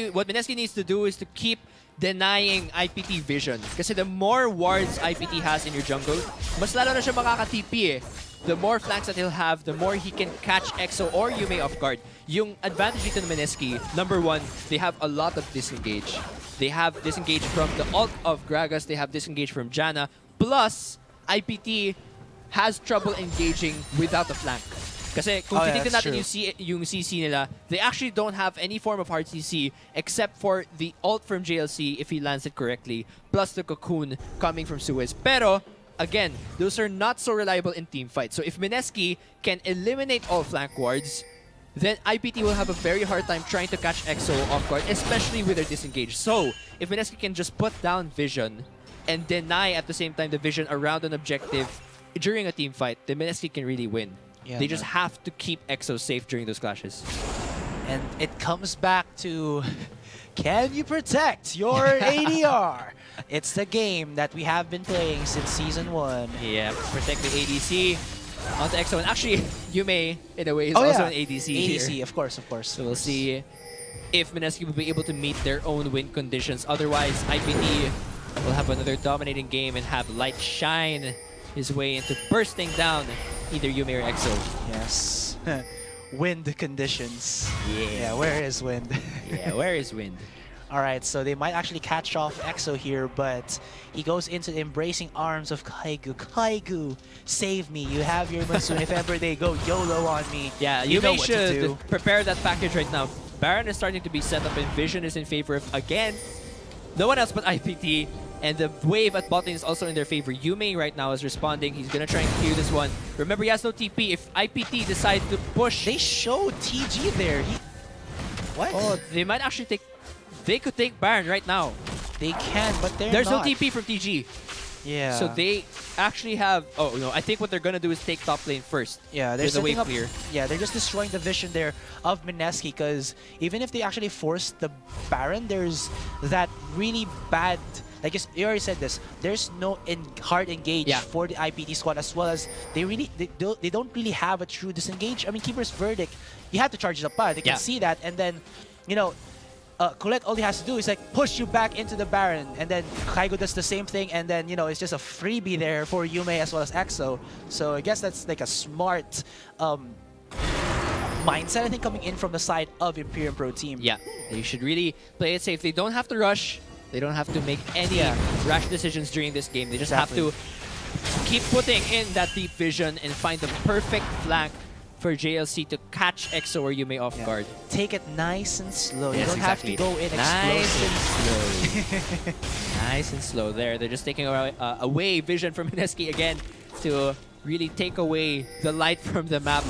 Speaker 2: what MSKI needs to do is to keep denying IPT vision. Kasi the more wards IPT has in your jungle, mas lalo na siya makaka-TP eh. The more flanks that he'll have, the more he can catch EXO or Yume off guard. Yung advantage dito ng MSKI, number one, they have a lot of disengage. They have disengage from the ult of Gragas, they have disengage from Janna, plus IPT has trouble engaging without a flank. Kasi kung titignan natin yung CC nila, they actually don't have any form of hard CC except for the ult from JLC if he lands it correctly, plus the cocoon coming from Suez. Pero again, those are not so reliable in team fights. So if MSKI can eliminate all flank wards, then IPT will have a very hard time trying to catch EXO off guard, especially with their disengage. So if MSKI can just put down vision and deny at the same time the vision around an objective during a team fight, then MSKI can really win. Yeah, they just have to keep EXO safe during those clashes.
Speaker 3: And it comes back to, can you protect your ADR? It's the game that we have been playing since Season 1.
Speaker 2: Yeah, protect the ADC onto EXO. And actually, Yume, in a way, is also an ADC
Speaker 3: ADC,
Speaker 2: here.
Speaker 3: of course.
Speaker 2: So we'll see if MSKI will be able to meet their own win conditions. Otherwise, IPT will have another dominating game and have Light shine his way into bursting down either Yume or EXO.
Speaker 3: Yes. Wind conditions.
Speaker 2: Yeah.
Speaker 3: Where is Wind?
Speaker 2: Yeah, where is Wind?
Speaker 3: Alright, so they might actually catch off EXO here, but he goes into the embracing arms of Kaigu. Kaigu, save me. You have your Monsoon. If ever they go YOLO on me,
Speaker 2: Yeah,
Speaker 3: you know
Speaker 2: Yume
Speaker 3: what to do.
Speaker 2: should prepare that package right now. Baron is starting to be set up and Vision is in favor of, again, no one else but IPT. And the wave at bot lane is also in their favor. Yume right now is responding. He's going to try and clear this one. Remember, he has no TP. If IPT decides to push...
Speaker 3: They showed TG there. What?
Speaker 2: Oh, they might actually take... They could take Baron right now.
Speaker 3: They can, but
Speaker 2: There's
Speaker 3: not.
Speaker 2: no TP from TG.
Speaker 3: Yeah.
Speaker 2: So they actually have... Oh, no, I think what they're going to do is take top lane first.
Speaker 3: Yeah, they're
Speaker 2: the
Speaker 3: setting
Speaker 2: wave
Speaker 3: up,
Speaker 2: clear.
Speaker 3: Yeah, they're just destroying the vision there of MSKI, because even if they actually force the Baron, there's that really bad... Like you already said this, there's no hard engage for the IPT squad, as well as they don't really have a true disengage. I mean, Keeper's Verdict, you have to charge it up, they can see that, and then, you know, Colette, all he has to do is like push you back into the Baron, and then Kaigo does the same thing, and then, you know, it's just a freebie there for Yume as well as EXO. So I guess that's like a smart mindset, I think, coming in from the side of Imperium Pro Team.
Speaker 2: Yeah, they should really play it safe. They don't have to rush. They don't have to make any rash decisions during this game. They just have to keep putting in that deep vision and find the perfect flank for JLC to catch EXO or Yume off guard.
Speaker 3: Take it nice and slow.
Speaker 2: Yes,
Speaker 3: you don't have to go in
Speaker 2: nice
Speaker 3: explosive.
Speaker 2: and slow. Nice and slow there. They're just taking away vision from MSKI again to really take away the light from the map.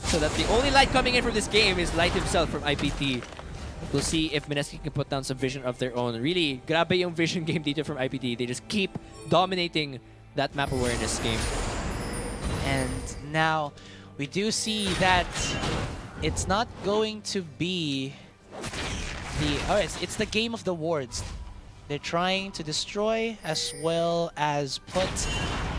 Speaker 2: So that the only light coming in from this game is Light himself from IPT. We'll see if MSKI can put down some vision of their own. Really, grabe yung vision game dito from IPT. They just keep dominating that map awareness game.
Speaker 3: And now, we do see that it's not going to be the... Oh, it's the game of the wards. They're trying to destroy as well as put,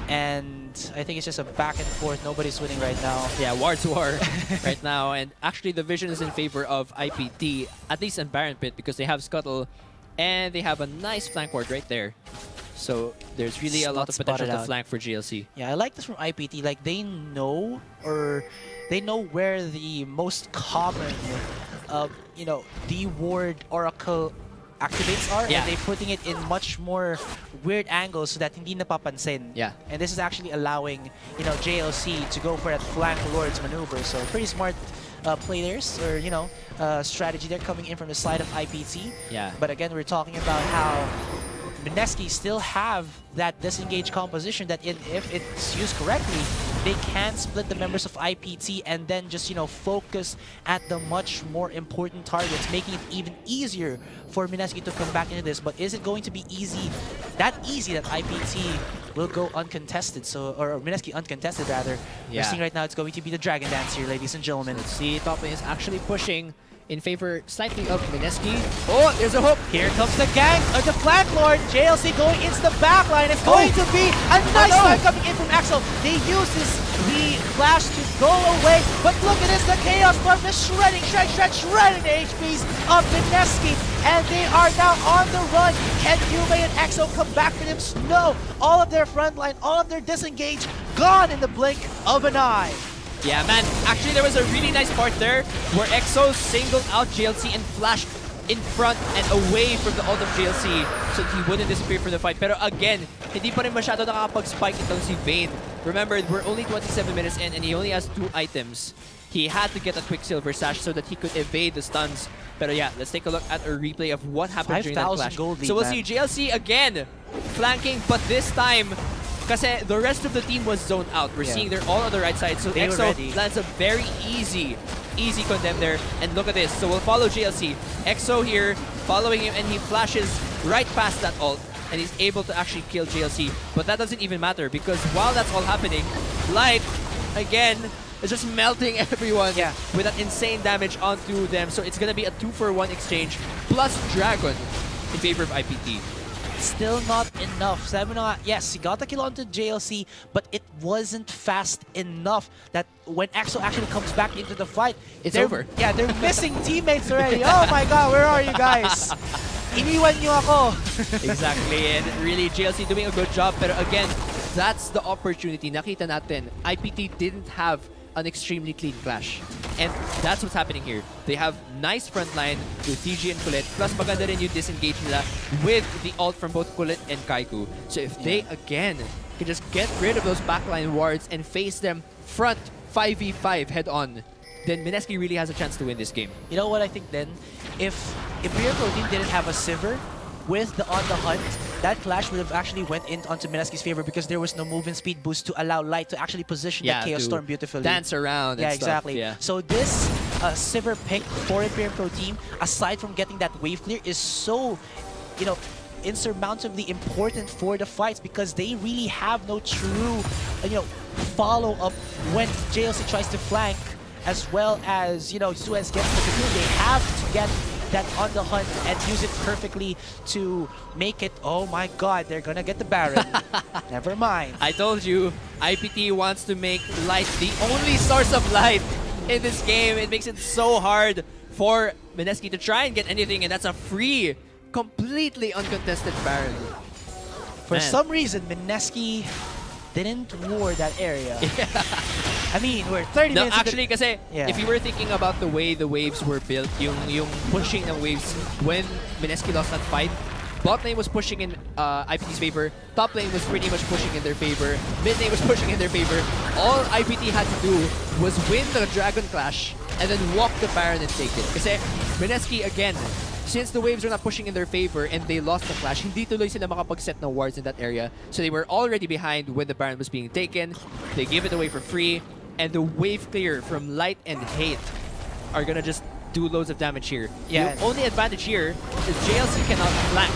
Speaker 3: and I think it's just a back and forth. Nobody's winning right now.
Speaker 2: Yeah, wards war right now, and actually the vision is in favor of IPT, at least in Baron Pit, because they have Scuttle and they have a nice flank ward right there. So there's really a lot of potential to flank for GLC.
Speaker 3: Yeah, I like this from IPT. Like, they know where the most common, you know, D ward Oracle activates are, and they're putting it in much more weird angles so that hindi napapansin.
Speaker 2: Yeah.
Speaker 3: And this is actually allowing, you know, JLC to go for that flank Lord's maneuver. So pretty smart players, or, you know, strategy there coming in from the side of IPT.
Speaker 2: Yeah.
Speaker 3: But again, we're talking about how MSKI still have that disengage composition that if it's used correctly, they can split the members of IPT and then just, you know, focus at the much more important targets, making it even easier for MSKI to come back into this. But is it going to be that easy that IPT will go uncontested, or MSKI uncontested rather? We're seeing right now it's going to be the Dragon Dance here, ladies and gentlemen.
Speaker 2: Let's see, top lane is actually pushing in favor slightly of MSKI. Oh, there's a hook.
Speaker 3: Here comes the gang, or the flank lord. JLC going into the back line. It's going to be a nice time coming in from Axel. They use the flash to go away, but look at this, the Chaos Storm is shredding the HPs of MSKI, and they are now on the run. Can Yume and EXO come back for them? No, all of their front line, all of their disengage, gone in the blink of an eye.
Speaker 2: Yeah, man. Actually, there was a really nice part there where EXO singled out JLC and flashed in front and away from the ult of JLC so he wouldn't disappear from the fight. Pero again, hindi pa rin masyado nakakapag-spike itong si Vayne. Remember, we're only 27 minutes in and he only has 2 items. He had to get a Quicksilver Sash so that he could evade the stuns. Pero yeah, let's take a look at a replay of what happened during that clash. So we'll see JLC again flanking, but this time, kasi the rest of the team was zoned out. We're seeing they're all on the right side. So EXO lands a very easy condemn there. And look at this. So we'll follow JLC. EXO here following him, and he flashes right past that ult. And he's able to actually kill JLC. But that doesn't even matter, because while that's all happening, Light, again, is just melting everyone with that insane damage onto them. So it's going to be a 2-for-1 exchange plus Dragon in favor of IPT.
Speaker 3: it's still not enough. Semina, yes, he got the kill onto JLC, but it wasn't fast enough that when EXO actually comes back into the fight,
Speaker 2: it's over.
Speaker 3: Yeah, they're missing teammates already. Oh my god, where are you guys? Iniwan niyo ako.
Speaker 2: Exactly, and really JLC doing a good job. But again, that's the opportunity. Nakita natin, IPT didn't have an extremely clean clash. And that's what's happening here. They have nice frontline with TG and Kulit, plus maganda rin yung disengage nila with the ult from both Kulit and Kaiku. So if they, again, can just get rid of those backline wards and face them front 5v5 head-on, then MSKI really has a chance to win this game.
Speaker 3: You know what I think then? If Imperial Pro Team didn't have a Sivir with the On The Hunt, that clash would have actually went in onto MSKI's favor because there was no movement speed boost to allow Light to actually position the Chaos Storm beautifully.
Speaker 2: Dance around and
Speaker 3: exactly.
Speaker 2: Stuff. Yeah.
Speaker 3: So this Sivir pick for Imperial Pro Team, aside from getting that wave clear, is so, you know, insurmountably important for the fights because they really have no true, you know, follow-up when JLC tries to flank, as well as, you know, Suez gets the kill. They have to get that On The Hunt and use it perfectly to make it. Oh my god, they're gonna get the Baron. Never mind.
Speaker 2: I told you, IPT wants to make Light the only source of light in this game. It makes it so hard for MSKI to try and get anything, and that's a free, completely uncontested Baron.
Speaker 3: For some reason, MSKI didn't war that area. Yeah. I mean, we're 30 minutes.
Speaker 2: No, actually, kasi if you were thinking about the way the waves were built, yung pushing ng waves when MSKI lost that fight, bot lane was pushing in IPT's favor, top lane was pretty much pushing in their favor, mid lane was pushing in their favor. All IPT had to do was win the Dragon Clash and then walk the Baron and take it. Kasi MSKI, again, since the waves are not pushing in their favor and they lost the clash, hindi tuloy sila makapag-set ng wards in that area. So they were already behind when the Baron was being taken. They give it away for free. And the wave clear from Light and Hate are gonna just do loads of damage here.
Speaker 3: Yeah.
Speaker 2: The only advantage here is JLC cannot flank.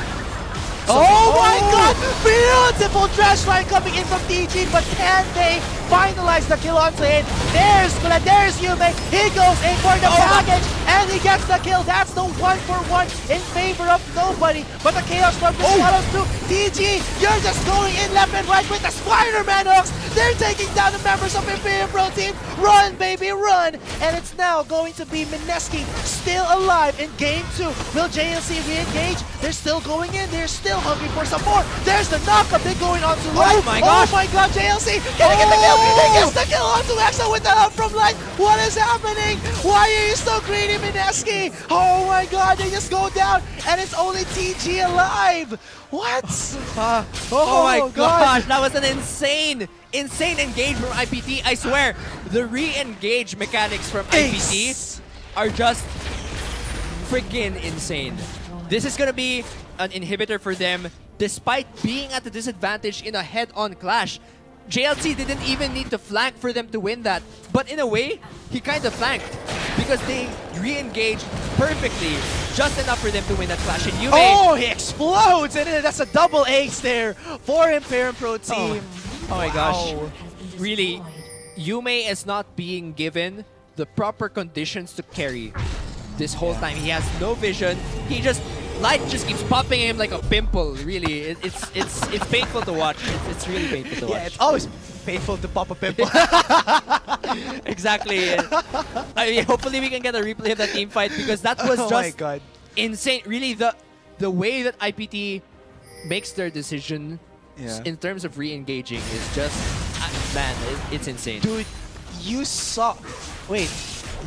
Speaker 2: So
Speaker 3: oh my god! Beautiful trash line coming in from TG, but can they finalize the kill onto it? There's Kulit, there's Yume. He goes in for the package, and he gets the kill. That's the 1-for-1 in favor of nobody. But the Chaos Storm just follows through. TG, you're just going in left and right with the Spider-Man hooks. They're taking down the members of Imperial Pro Team. Run, baby, run! And it's now going to be MSKI still alive in Game 2. Will JLC re-engage? They're still going in. They're still hungry for some more. There's the knockup. They're going on to Light.
Speaker 2: Oh my gosh!
Speaker 3: Oh my god, JLC! Can he get the kill? He gets the kill onto EXO with the help from Light. What is happening? Why are you so greedy, MSKI? Oh my god, they just go down, and it's only TG alive. What?
Speaker 2: Oh my gosh, that was an insane engage from IPT. I swear, the re-engage mechanics from IPT are just freaking insane. This is gonna be an inhibitor for them, despite being at a disadvantage in a head-on clash. JLC didn't even need to flank for them to win that, but in a way, he kind of flanked because they re-engaged perfectly, just enough for them to win that clash. And Yume,
Speaker 3: oh, he explodes, and that's a double ace there for Imperial Pro Team.
Speaker 2: Oh my gosh. Really, Yume is not being given the proper conditions to carry this whole time. He has no vision. He just, Light just keeps popping him like a pimple. Really, it's painful to watch. It's really painful to watch.
Speaker 3: Yeah, it's always painful to pop a pimple.
Speaker 2: Exactly. I mean, hopefully we can get a replay of that team fight because that was just insane. Really, the way that IPT makes their decision in terms of re-engaging is just, man, it's insane.
Speaker 3: Dude, you saw. Wait.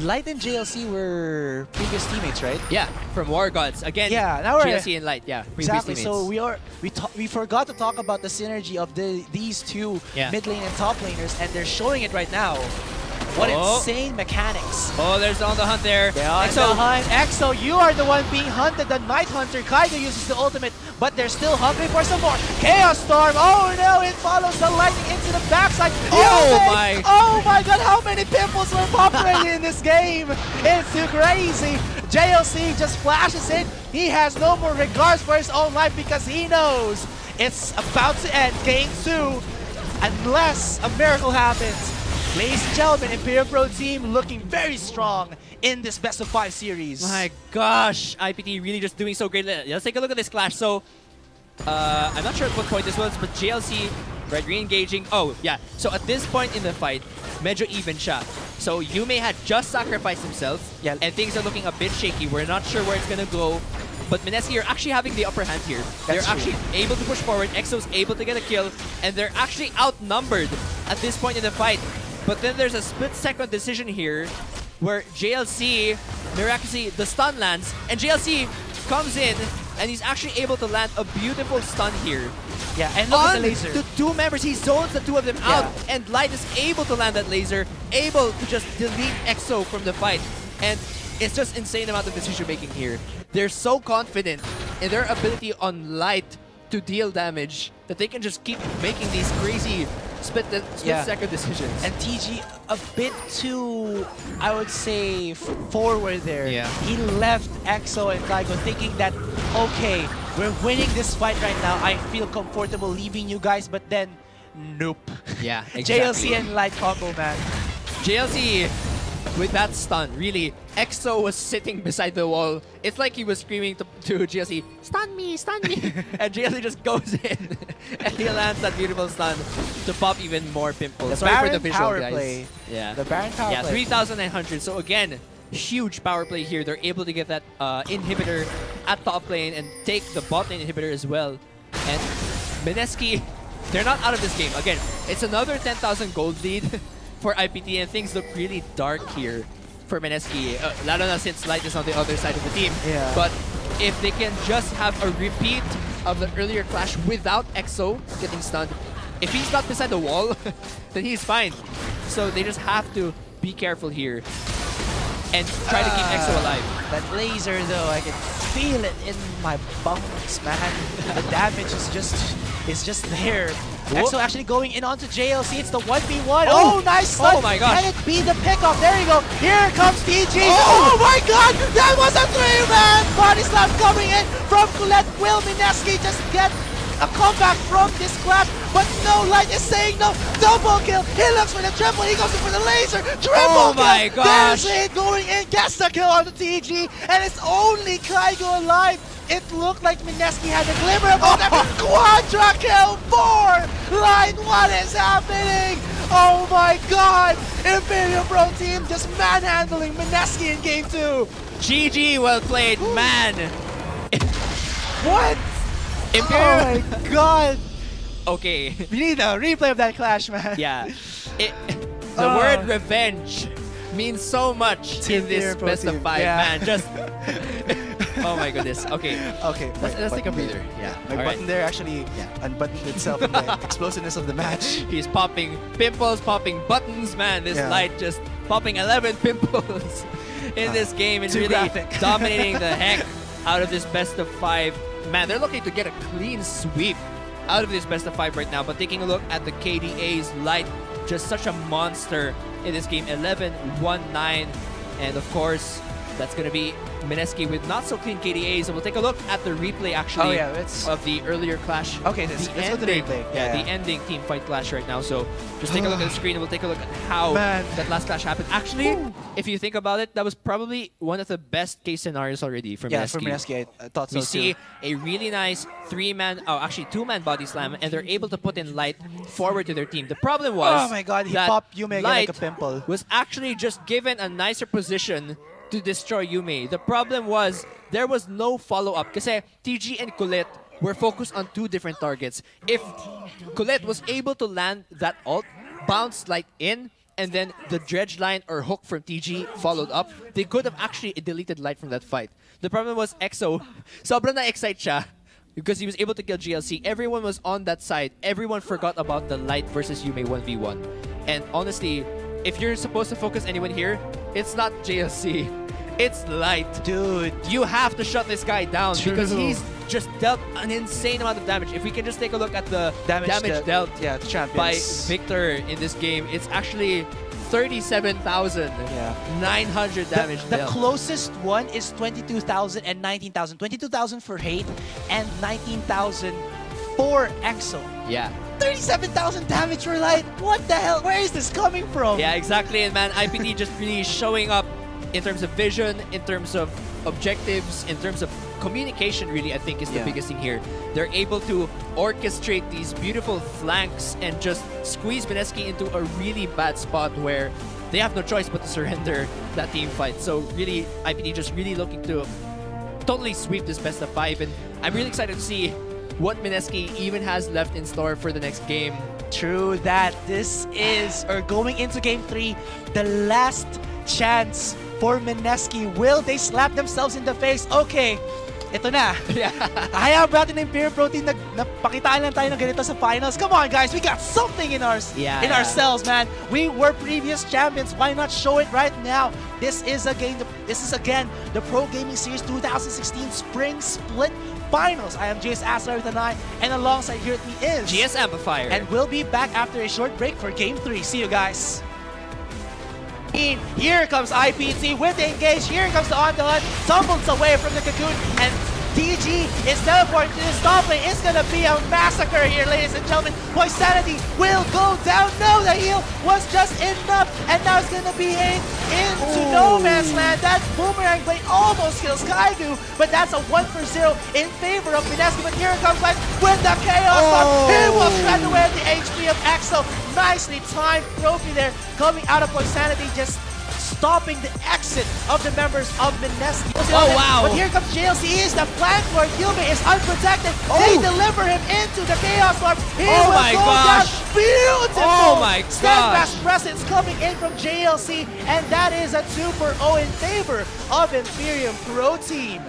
Speaker 3: Light and JLC were previous teammates, right?
Speaker 2: Yeah, from War Gods. Again,
Speaker 3: now we're
Speaker 2: JLC and Light,
Speaker 3: exactly.
Speaker 2: Teammates.
Speaker 3: So we forgot to talk about the synergy of these two mid lane and top laners, and they're showing it right now. What insane mechanics.
Speaker 2: Oh, there's On The Hunt there.
Speaker 3: EXO, you are the one being hunted. The Night Hunter Kaido uses the ultimate, but they're still hungry for some more. Chaos Storm, oh no, it follows the lightning into the backside. Oh my god, how many pimples were popping in this game? It's too crazy. JLC just flashes in. He has no more regards for his own life because he knows it's about to end Game 2 unless a miracle happens. Ladies and gentlemen, Imperial Pro Team looking very strong in this best of 5 series.
Speaker 2: My gosh, IPT really just doing so great. Let's take a look at this clash. So, I'm not sure at what point this was, but JLC, right, re-engaging. Oh, yeah. So at this point in the fight, medyo even siya. So Yume had just sacrificed himself, and things are looking a bit shaky. We're not sure where it's gonna go. But MSKI are actually having the upper hand here. They're actually able to push forward. EXO's able to get a kill, and they're actually outnumbered at this point in the fight. But then there's a split-second decision here where JLC, miraculously, the stun lands, and JLC comes in, and he's actually able to land a beautiful stun here.
Speaker 3: Yeah, and look at the laser.
Speaker 2: The two members, he zones the two of them out, and Light is able to land that laser, able to just delete EXO from the fight. And it's just insane amount of decision making here. They're so confident in their ability on Light to deal damage that they can just keep making these crazy split-second decisions.
Speaker 3: And TG a bit too, I would say, forward there.
Speaker 2: Yeah.
Speaker 3: He left EXO and Kaigo thinking that, okay, we're winning this fight right now. I feel comfortable leaving you guys, but then, nope.
Speaker 2: Yeah, exactly.
Speaker 3: JLC and Light combo, man.
Speaker 2: JLC with that stun, really, EXO was sitting beside the wall. It's like he was screaming to JLC, stun me, and JLC just goes in and he lands that beautiful stun to pop even more pimples. Sorry for the visual, guys.
Speaker 3: Play.
Speaker 2: Yeah,
Speaker 3: the Baron power play.
Speaker 2: 3,900. So again, huge power play here. They're able to get that inhibitor at top lane and take the bot lane inhibitor as well. And MSKI, they're not out of this game. Again, it's another 10,000 gold lead for IPT, and things look really dark here for MSKI. Lalo na since Light is on the other side of the team.
Speaker 3: Yeah.
Speaker 2: But if they can just have a repeat of the earlier clash without EXO getting stunned, if he's not beside the wall, then he's fine. So they just have to be careful here and try to keep EXO alive.
Speaker 3: That laser, though, I can feel it in my bones, man. The damage is just there. EXO actually going in onto JLC. It's the 1v1. Oh, nice stun.
Speaker 2: Oh my gosh.
Speaker 3: Can it be the pickup? There you go. Here comes TG. Oh my god. That was a 3-man. Body slam coming in from Colette. Will MSKI just get a comeback from this clash? But no, Light is saying no. Double kill. He looks for the triple. He goes in for the laser. Triple kill.
Speaker 2: My gosh.
Speaker 3: There's it going in. Gets the kill on the TG. And it's only Kaigo alive. It looked like MSKI had a glimmer of hope. Quadra kill for Light. What is happening? Oh my god. Imperial Pro Team just manhandling MSKI in game 2.
Speaker 2: GG, well played, man.
Speaker 3: What?
Speaker 2: Imperial.
Speaker 3: Oh my god.
Speaker 2: Okay.
Speaker 3: We need a replay of that clash, man.
Speaker 2: Yeah. The word revenge means so much in this best of 5, man. Just oh my goodness. Okay.
Speaker 3: Okay.
Speaker 2: Let's take a breather.
Speaker 3: Yeah. My button there actually unbuttoned itself in the explosiveness of the match.
Speaker 2: He's popping pimples, popping buttons, man. This Light just popping 11 pimples in this game and really dominating the heck out of this best of 5. Man, they're looking to get a clean sweep out of this best of 5 right now. But taking a look at the KDA's, Light, just such a monster in this game. 11-1-9. And of course, that's going to be MSKI with not so clean KDAs. So we'll take a look at the replay actually of the earlier clash.
Speaker 3: Okay, let's go to the replay.
Speaker 2: Yeah, the ending team fight clash right now. So just take a look at the screen and we'll take a look at how that last clash happened. Actually, if you think about it, that was probably one of the best case scenarios already for MSKI.
Speaker 3: Yeah, for MSKI, I thought so too.
Speaker 2: We see a really nice 2-man body slam, and they're able to put in Light forward to their team. The problem was,
Speaker 3: oh my god, he popped Yume again like a pimple.
Speaker 2: Was actually just given a nicer position to destroy Yume. The problem was there was no follow-up kasi TG and Colette were focused on 2 different targets. If Colette was able to land that ult, bounce Light in, and then the dredge line or hook from TG followed up, they could have actually deleted Light from that fight. The problem was EXO, sobrang na-excite siya because he was able to kill GLC. Everyone was on that side. Everyone forgot about the Light versus Yume 1v1. And honestly, if you're supposed to focus anyone here, it's not JLC. It's Light.
Speaker 3: Dude.
Speaker 2: You have to shut this guy down because he's just dealt an insane amount of damage. If we can just take a look at the damage dealt by Victor in this game, it's actually 37,900 damage
Speaker 3: the
Speaker 2: dealt.
Speaker 3: Closest one is 22,000 and 19,000. 22,000 for Hate and 19,000 for EXO.
Speaker 2: Yeah.
Speaker 3: 37,000 damage for Light. What the hell? Where is this coming from?
Speaker 2: Yeah, exactly. And man, IPT just really showing up in terms of vision, in terms of objectives, in terms of communication, really, I think is the biggest thing here. They're able to orchestrate these beautiful flanks and just squeeze MSKI into a really bad spot where they have no choice but to surrender that team fight. So really, IPT just really looking to totally sweep this best of 5, and I'm really excited to see what MSKI even has left in store for the next game.
Speaker 3: True that. This is, or going into Game 3, the last chance for MSKI. Will they slap themselves in the face? Okay, ito na.
Speaker 2: Yeah.
Speaker 3: Ayaw natin ng Imperial Pro Team na pakitaan lang tayo ng ganito sa finals. Come on, guys. We got something in ourselves, man. We were previous champions. Why not show it right now? This is again the Pro Gaming Series 2016 Spring Split Finals. I am GS Aslar with an eye, and alongside here with me is
Speaker 2: GS Amplifier.
Speaker 3: And we'll be back after a short break for Game 3. See you guys. Here comes IPT with the engage. Here comes the on the hunt. Tumbles away from the cocoon, and DG is teleporting to the stop lane. It's gonna be a massacre here, ladies and gentlemen. Poisanity will go down. No, the heal was just enough, and now it's gonna be into no man's land. That boomerang blade almost kills Kaigu, but that's a 1-for-0 in favor of MSKI. But here it comes like with the Chaos Storm. He will shred away the HP of Exo. Nicely timed trophy there coming out of Poisanity, just stopping the exit of the members of MSKI.
Speaker 2: Oh, wow.
Speaker 3: But here comes JLC. He is the flank lord. Yume is unprotected. They deliver him into the Chaos Storm. He will go down. Beautiful.
Speaker 2: Oh my gosh.
Speaker 3: Steadfast presence coming in from JLC, and that is a 2-for-0 in favor of Imperium Pro Team.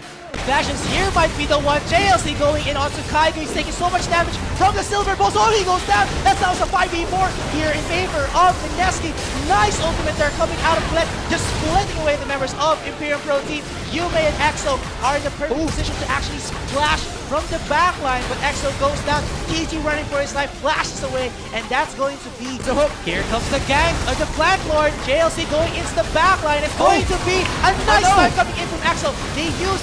Speaker 3: Fashions here might be the one. JLC going in onto Kaigu. He's taking so much damage from the Silver Balls. Oh, he goes down. That's now a 5v4 here in favor of MSKI. Nice ultimate there coming out of Bled, just splitting away the members of Imperium Pro Team. Yume and Exo are in the perfect position to actually splash from the back line, but Exo goes down. TG running for his life, flashes away, and that's going to be the hook. Here comes the gang of the Flank Lord. JLC going into the back line. It's going to be a nice fight coming in from Exo. They use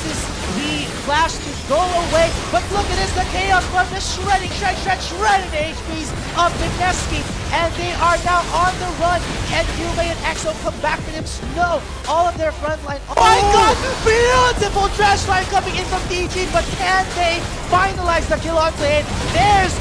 Speaker 3: the flash to go away, but look at this, the Chaos Club just shredding the HPs of MSKI, and they are now on the run. Can Yume and Exo come back for them? No, all of their front line. Oh my god, beautiful trash line coming in from DG, but can they finalize the kill onto it? There's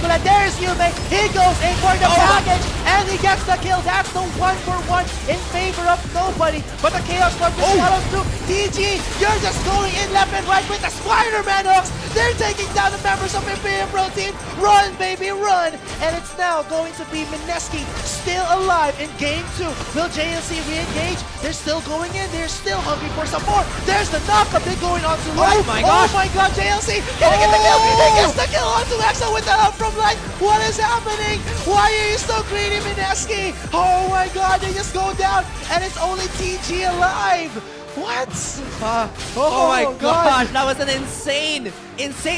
Speaker 3: Yume, he goes in for the package, and he gets the kill. That's the 1-for-1 in favor of nobody, but the Chaos Club just follows through. DG, you're just going in left and right with the Spider-Man hooks. They're taking down the members of Imperium Pro Team. Run, baby, run! And it's now going to be MSKI still alive in Game 2. Will JLC re-engage? They're still going in. They're still hungry for some more. There's the knockup. They're going on to Light.
Speaker 2: Oh my gosh!
Speaker 3: Oh my god, JLC! Can he get the kill? He gets the kill onto Exo with the help from Light. What is happening? Why are you so greedy, MSKI? Oh my god, they just go down, and it's only TG alive. What?
Speaker 2: Oh my god, that was an insane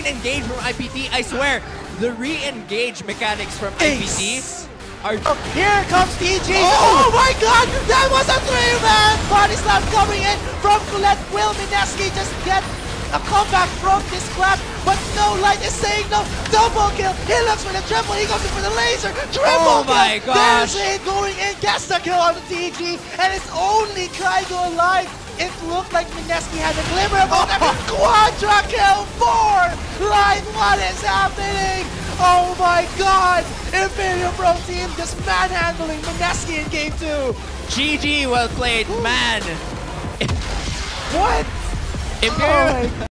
Speaker 2: engage from IPT. I swear, the re-engage mechanics from IPT are...
Speaker 3: Here comes TG. Oh my god, that was a 3-man body slam coming in from Colette. Will MSKI just get a comeback from this clash? But no, Light is saying no. Double kill. He looks for the triple. He goes in for the laser. Triple kill.
Speaker 2: My gosh.
Speaker 3: There's it going in. Gets the kill on the TG. And it's only Kaigo alive. It looked like MSKI had a glimmer of hope. Quadra kill 4! Light, what is happening? Oh my god! Imperium Pro Team just manhandling MSKI in Game 2.
Speaker 2: GG, well played, man.
Speaker 3: What?
Speaker 2: Imperium...